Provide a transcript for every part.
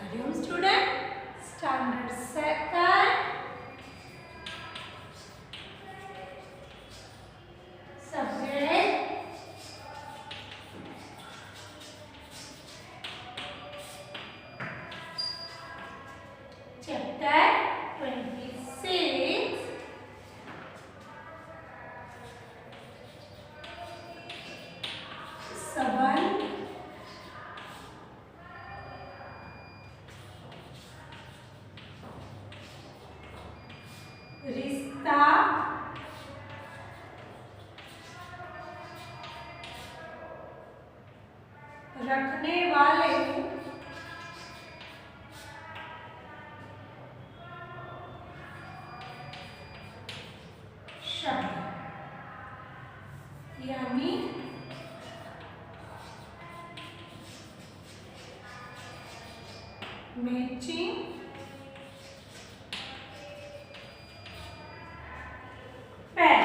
Hariom student, standard second subject chapter 26 संबंध रिश्ता रखने वाले शब्द यानी मैचिंग पैर,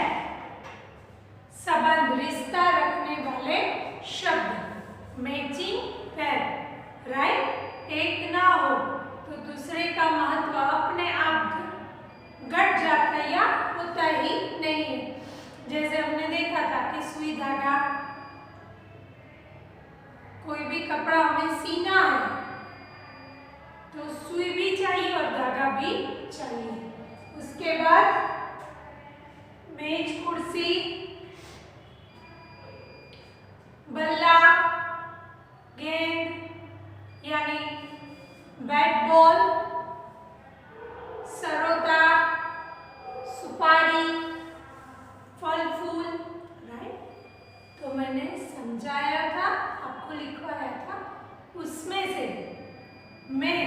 संबंध रिश्ता रखने वाले शब्द मैचिंग पैर, राइट। एक ना हो तो दूसरे का महत्व अपने आप घट जाता है या होता ही नहीं है। जैसे हमने देखा था कि सुई धागा, कोई भी कपड़ा हमें सीना है तो सुई भी चाहिए और धागा भी चाहिए। उसके बाद मेज, कुर्सी, बल्ला, गेंद यानी बैट बॉल, सरोता, सुपारी, फल फूल, राइट। तो मैंने समझाया था, आपको लिखवाया था, उसमें से मैं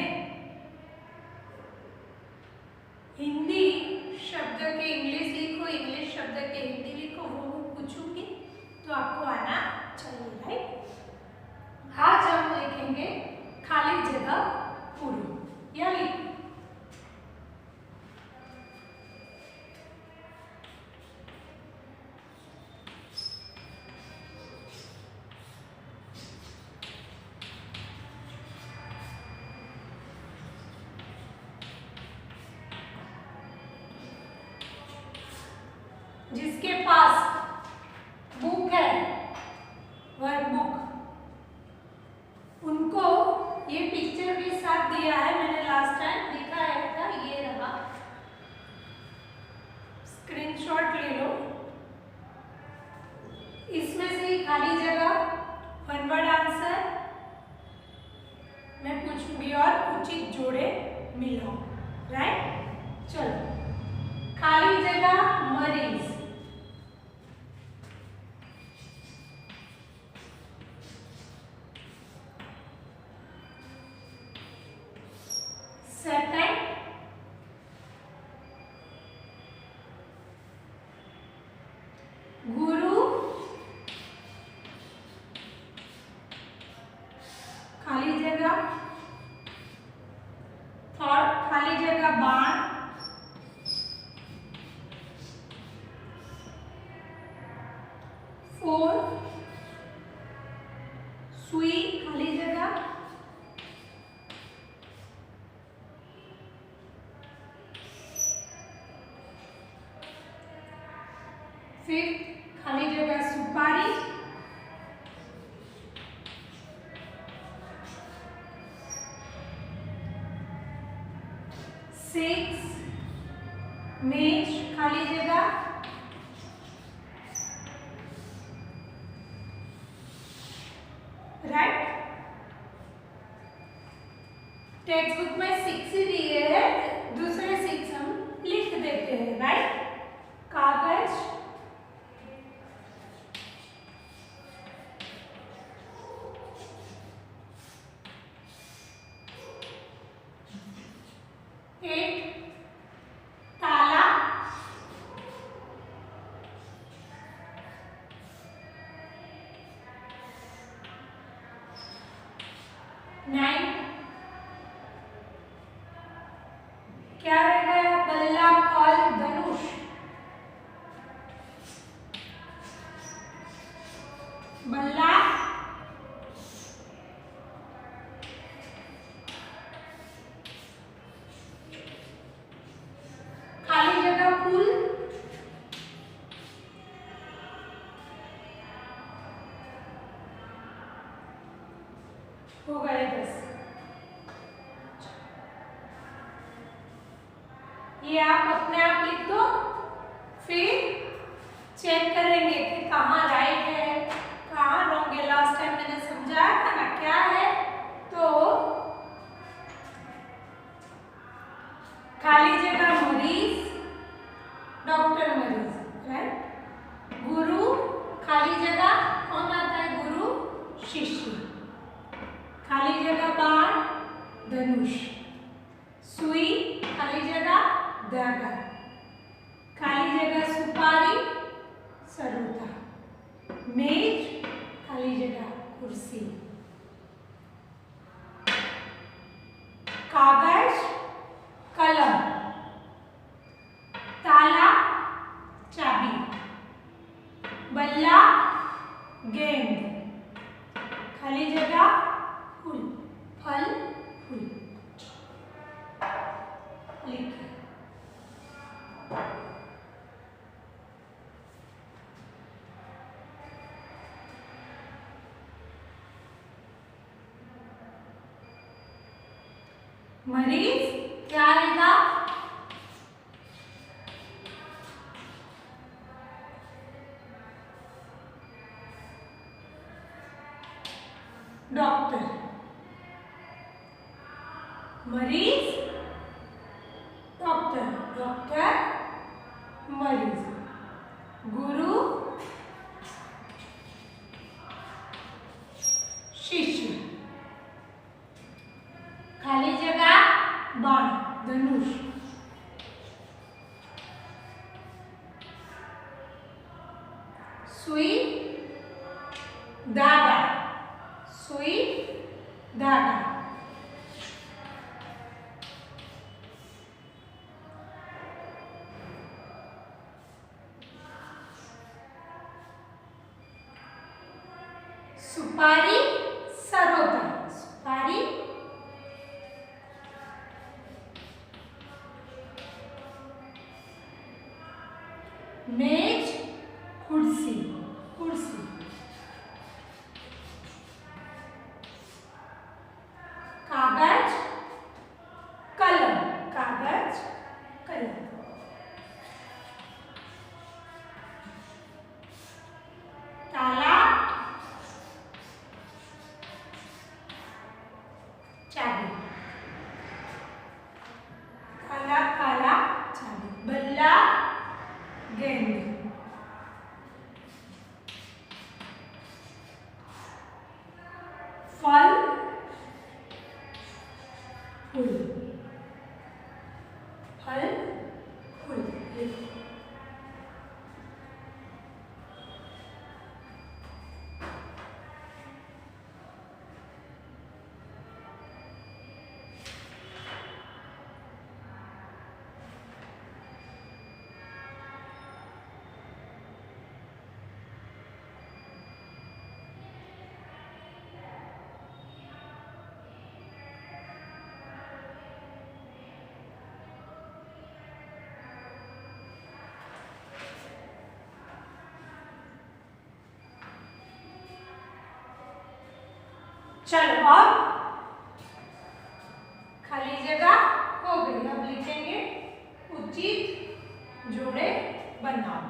हिंदी शब्द के इंग्लिश लिखो, इंग्लिश शब्द के हिंदी लिखो, वो पूछूंगी तो आपको आना चाहिए, राइट। आज हम लिखेंगे खाली जगह पूरी या लिखो। जिसके पास बुक है, वर्क बुक, उनको ये पिक्चर भी साथ दिया है, मैंने लास्ट टाइम दिखाया था, ये रहा, स्क्रीनशॉट ले लो। इसमें से खाली जगह, वन वर्ड आंसर मैं पूछूंगी और उचित जोड़े मिलाओ, राइट। चलो, खाली जगह मरीज, सेकंड गुरु, खाली जगह, थर्ड खाली जगह बाण, फोर्थ सुई, खाली जगह, फिफ्थ खाली जगह सुपारी, सिक्स मेज, खाली जगह, राइट। टेक्स्ट बुक में 6 ही दिए हैं, दूसरे 6 हम लिख देते हैं, राइट। कागज, एक ताला, 9 क्या रह गया, बल्ला, फल, धनुष, बल्ला, हो गए 10। ये आप अपने आप लिख दो, फिर चेक करेंगे कि कहाँ राइट है कहाँ रॉन्ग है। लास्ट टाइम मैंने समझाया था ना क्या है, तो खाली जगह मरीज, डॉक्टर मरीज, राइट। गुरु खाली जगह कौन आता है, गुरु शिष्य। खाली जगह बाण, धनुष। सुई खाली जगह धागा। खाली जगह सुपारी, सरोता। मेज खाली जगह कुर्सी। कागज, कलम। ताला, चाबी। बल्ला, गेंद। खाली जगह फूल, फल, फूल। लिखिए। मरीज क्या आएगा, डॉक्टर। मरीज डॉक्टर, डॉक्टर मरीज। गुरु शिष्य। खाली जगह बाण, धनुष। सुई, धागा, सुई, धागा। सुपारी, सरोता। सुपारी, मेज, कुर्सी, कुर्सी। कागज, कलम, कागज, कलम। ताला, चाबी। काला, काला, चाबी। बल्ला, गेंद। फल, फूल, फल, फूल। चलो अब खाली जगह हो गई। अब लिखेंगे उचित जोड़े बनाओ।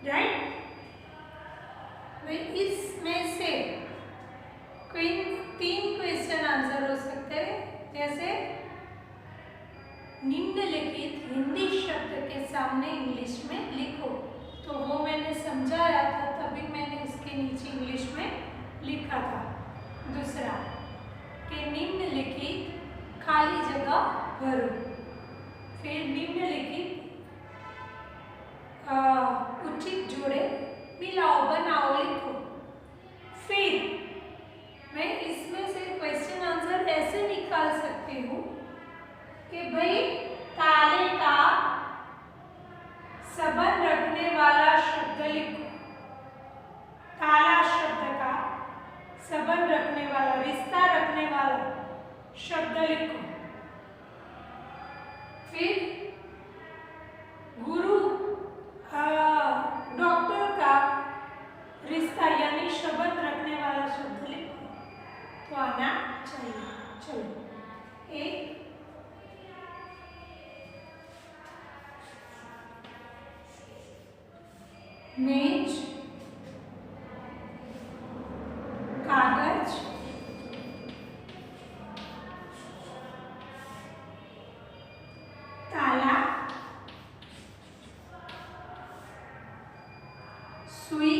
राइट। भाई इसमें से कोई 3 क्वेश्चन आंसर हो सकते हैं, जैसे निम्नलिखित हिंदी शब्द के सामने इंग्लिश में लिखो। तो वो मैंने समझाया था, तभी मैंने इसके नीचे इंग्लिश में लिखा था। दूसरा कि निम्नलिखित खाली जगह भरो, फिर निम्नलिखित उचित जोड़े मिलाओ, बनाओ, लिखो। फिर मैं इसमें से क्वेश्चन आंसर ऐसे निकाल सकती हूँ कि भाई ताले का संबंध रखने वाला शब्द लिखो। ताला शब्द का संबंध रखने वाला, रिश्ता रखने वाला शब्द लिखो। फिर गुरु डॉक्टर का रिश्ता यानी संबंध रखने वाला शब्द लिखो, तो आना चाहिए। चलो, एक मेज, कागज, ताला, सुई,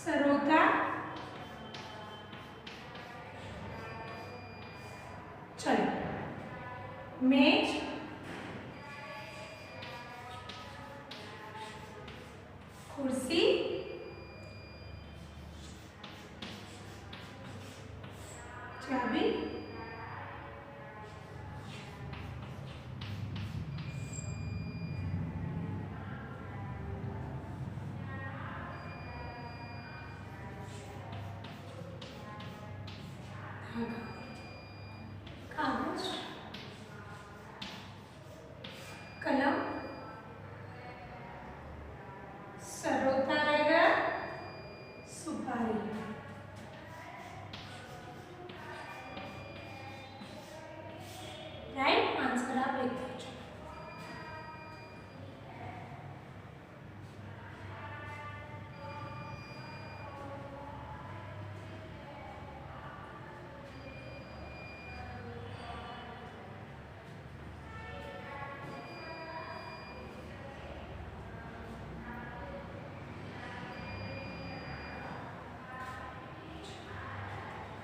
सरोता, चलो, मेज, कुर्सी, चाबी, कागज, कलम, सरोता रहेगा, सुपारी। राइट आंसर आप लिख दीजिए।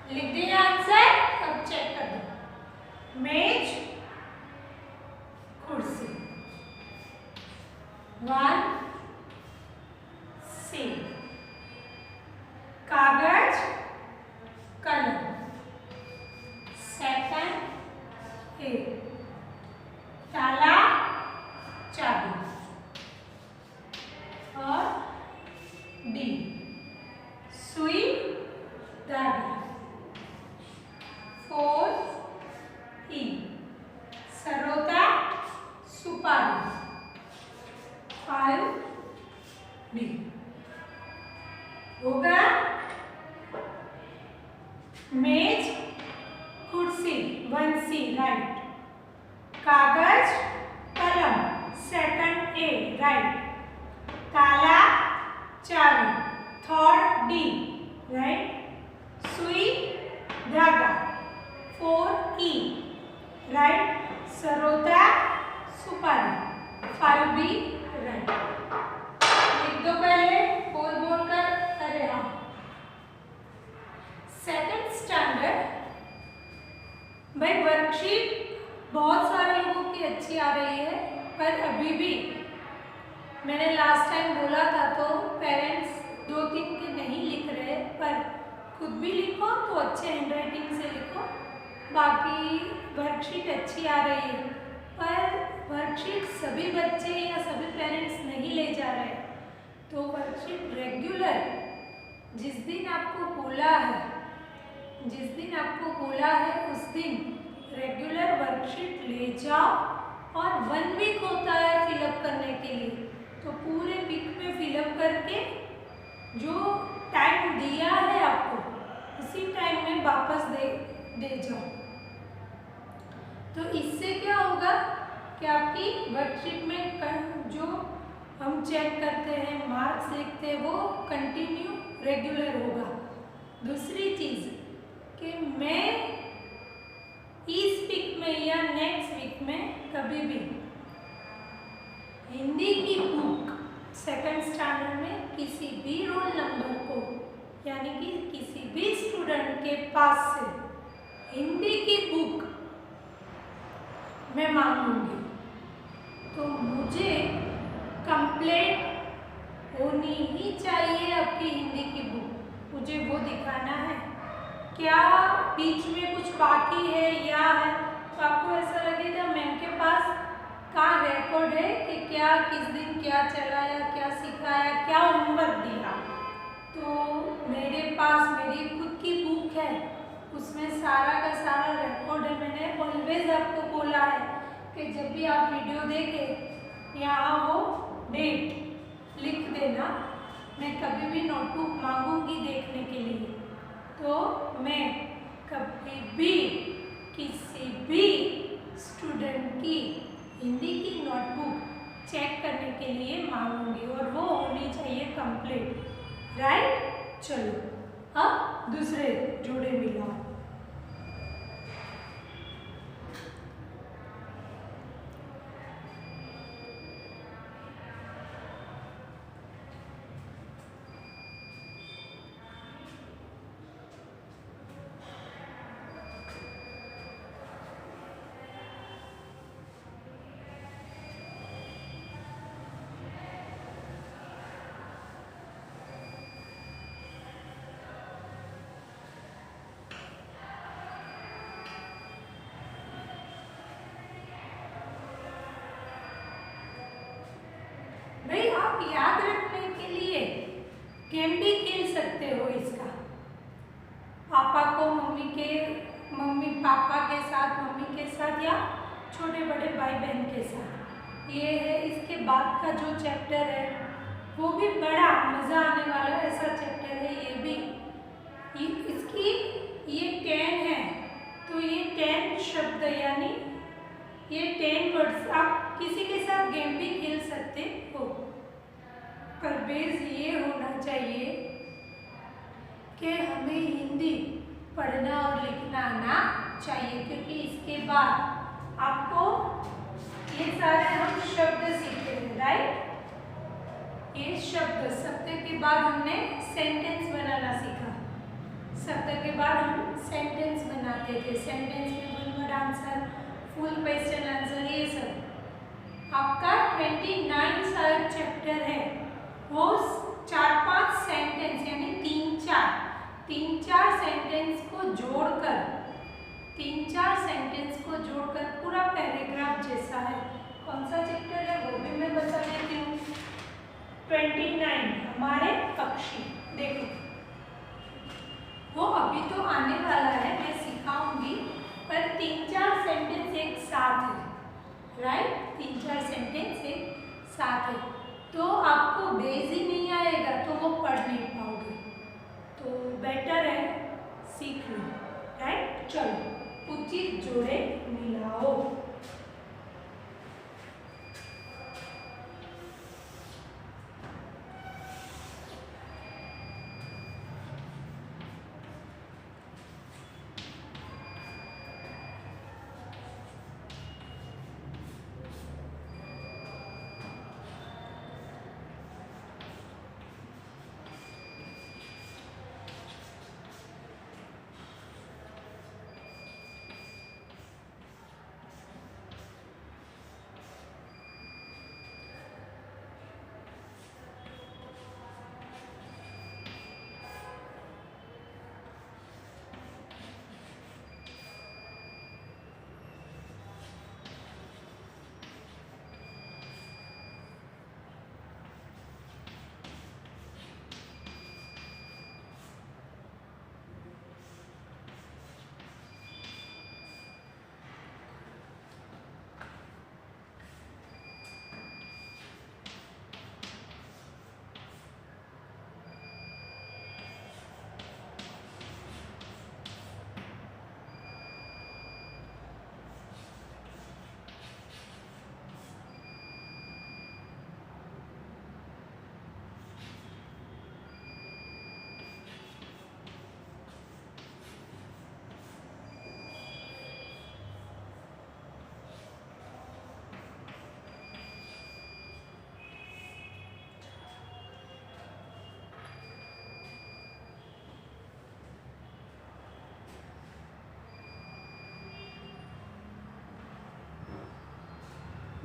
लिख दिया आंसर, अब चेक कर दो। मेज, कुर्सी, 1 C, कागज, कलम, 2 A, ताला, चाबी, और D, सुई, धागा, 4 E, सरोता, सुपारी, 5 B। होगा मेज, कुर्सी, 1 C, राइट। कागज, कलम, 2 A, राइट। ताला, चाबी, 3rd D, राइट। सुई, धागा, 4 E, राइट। सरोता, सुपारी, 5 B, राइट। लिख दो पहले, बोल बोल कर। अरे हाँ, 2nd स्टैंडर्ड भाई वर्कशीट बहुत सारे लोगों की अच्छी आ रही है, पर अभी भी मैंने लास्ट टाइम बोला था तो पेरेंट्स 2-3 के नहीं लिख रहे, पर खुद भी लिखो तो अच्छे हैंडराइटिंग से लिखो। बाकी वर्कशीट अच्छी आ रही है, पर वर्कशीट सभी बच्चे या सभी पेरेंट्स नहीं ले जा रहे, तो वर्कशीट रेगुलर जिस दिन आपको बोला है उस दिन रेगुलर वर्कशीट ले जाओ। और 1 वीक होता है फिलअप करने के लिए, तो पूरे वीक में फिलअप करके जो टाइम दिया है आपको उसी टाइम में वापस दे जाओ। तो इससे क्या होगा कि कि आपकी वर्कशीट में जो हम चेक करते हैं, मार्क्स लिखते हैं, वो कंटिन्यू रेगुलर होगा। दूसरी चीज़ कि मैं इस वीक में या नेक्स्ट वीक में कभी भी हिंदी की बुक सेकंड स्टैंडर्ड में किसी भी रोल नंबर को यानी कि किसी भी स्टूडेंट के पास से हिंदी की बुक मैं मांगूंगी, तो मुझे कंप्लीट होनी ही चाहिए आपकी हिंदी की बुक। मुझे वो दिखाना है, क्या बीच में कुछ बाकी है या है, तो आपको ऐसा लगेगा मैम के पास कहाँ रिकॉर्ड है कि क्या किस दिन क्या चलाया, क्या सिखाया, क्या होमवर्क दिया। तो मेरे पास मेरी खुद की बुक है, उसमें सारा का सारा रिकॉर्ड है। मैंने ऑलवेज आपको बोला है कि जब भी आप वीडियो देखें यहाँ वो डेट लिख देना। मैं कभी भी नोटबुक मांगूंगी देखने के लिए, तो मैं कभी भी किसी भी स्टूडेंट की हिंदी की नोटबुक चेक करने के लिए मांगूंगी और वो होनी चाहिए कंप्लीट, राइट। चलो अब दूसरे जोड़े मिलाओ। भाई आप याद रखने के लिए गेम भी खेल सकते हो इसका। पापा को मम्मी पापा के साथ, मम्मी के साथ या छोटे बड़े भाई बहन के साथ। ये है इसके बाद का जो चैप्टर है वो भी बड़ा मज़ा आने वाला ऐसा चैप्टर है। ये भी इसकी ये 10 है, तो ये 10 शब्द यानी ये 10 वर्ड्स आप किसी के साथ गेम भी खेल सकते हो। पर बेस ये होना चाहिए कि हमें हिंदी पढ़ना और लिखना आना चाहिए, क्योंकि इसके बाद आपको ये सारे हम शब्द सीखे हैं, राइट। ये शब्द के बाद हमने सेंटेंस बनाना सीखा। शब्द के बाद हम सेंटेंस बनाते थे, सेंटेंस में one word answer, full question answer, ये सब। आपका 29 चैप्टर है, वो 4-5 सेंटेंस यानी 3-4 सेंटेंस को जोड़कर 3-4 सेंटेंस को जोड़कर पूरा पैराग्राफ जैसा है। कौन सा चैप्टर है वो भी मैं बता देती हूँ। 29 हमारे पक्षी, देखो वो अभी तो आने वाला है, मैं सिखाऊंगी, पर 3-4 सेंटेंस एक साथ है, राइट। 3-4 सेंटेंस एक साथ है, तो आपको बेस ही नहीं आएगा तो वो पढ़ नहीं पाओगे, तो बेटर है सीख लो, राइट। चलो उचित जोड़े मिलाओ।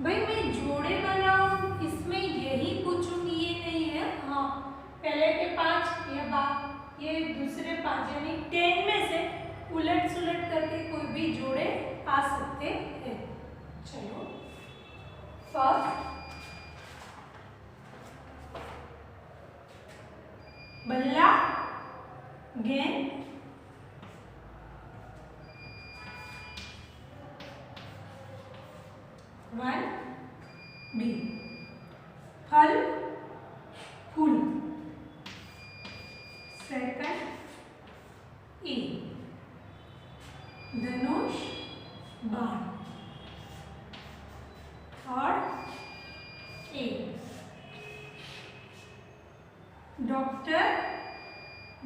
भाई मैं जोड़े बनाऊं इसमें यही पूछूंगी, ये नहीं है। हाँ, पहले के 5 या ये दूसरे 5 यानी 10 में से उलट सुलट करके कोई भी जोड़े आ सकते हैं। चलो, फर्स्ट बल्ला, गेंद, वन बी, फल फूल, सेकंड ई, धनुष बाण, थर्ड ए, डॉक्टर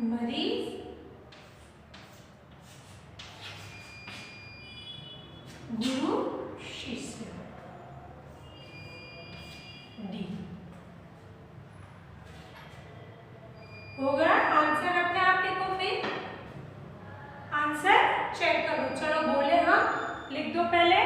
मरीज, गुरु शिष्य, डी। होगा आंसर अपने आप लिखो, फिर आंसर चेक करो। चलो बोले हम, लिख दो पहले।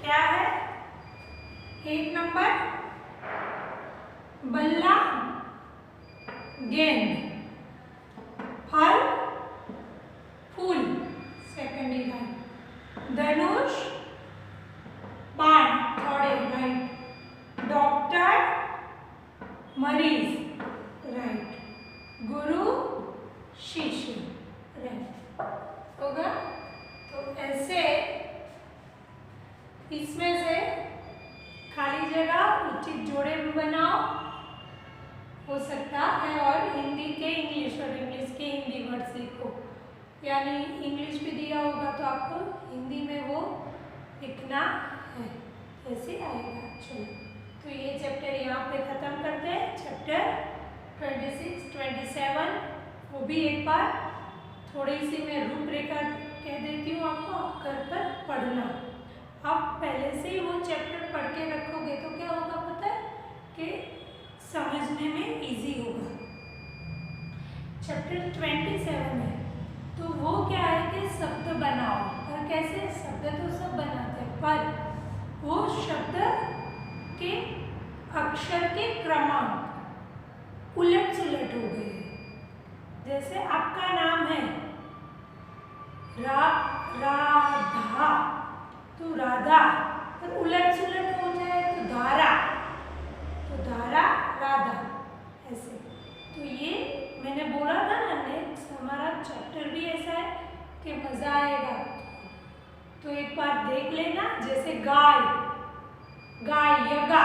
क्या है? 1 नंबर बल्ला, गेंद, फल फूल, सेकंड ई राइट, धनुष बाण, थर्ड ए राइट, डॉक्टर मरीज राइट, गुरु शिष्य राइट। होगा तो ऐसे इसमें से खाली जगह उचित जोड़े बनाओ, हो सकता है, और हिंदी के इंग्लिश और इंग्लिश के हिंदी वर्ड सीखो। यानी इंग्लिश भी दिया होगा तो आपको हिंदी में वो लिखना है, ऐसे आएगा। चलो, तो ये चैप्टर यहाँ पे ख़त्म करते हैं। चैप्टर 26, 27 वो भी एक बार थोड़ी सी मैं रूपरेखा कह देती हूँ आपको, आप घर पर पढ़ना। आप पहले से ही वो चैप्टर पढ़ के रखोगे तो क्या होगा पता है कि समझने में इजी होगा। चैप्टर 27 है तो वो क्या है कि शब्द बनाओ। और कैसे? शब्द तो सब बनाते हैं, पर वो शब्द के अक्षर के क्रमांक उलट सुलट हो गए। जैसे आपका नाम है राधा, तो राधा, पर उलट सुलट हो जाए तो धारा, तो धारा राधा, ऐसे। तो ये मैंने बोला था ना, नेक्स्ट हमारा चैप्टर भी ऐसा है कि मजा आएगा। तो एक बार देख लेना, जैसे गाय, गाय यगा,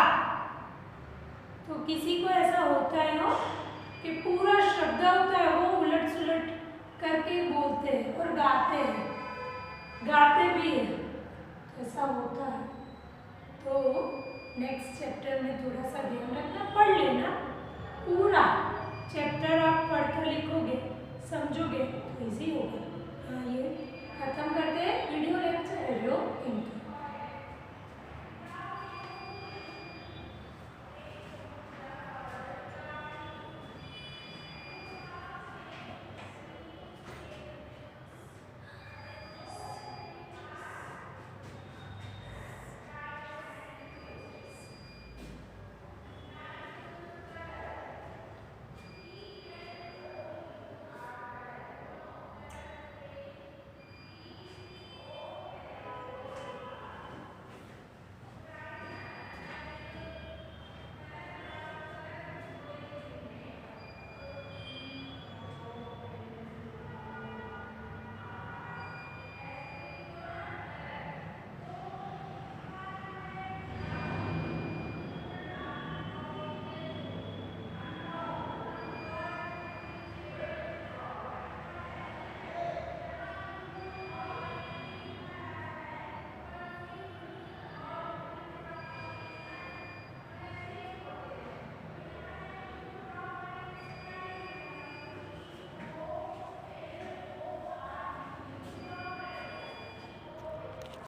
तो किसी को ऐसा होता है ना कि पूरा शब्द होता है वो उलट सुलट करके बोलते हैं और गाते हैं, गाते भी हैं, ऐसा होता है। तो नेक्स्ट चैप्टर में थोड़ा सा ध्यान रखना, पढ़ लेना, पूरा चैप्टर आप पढ़कर लिखोगे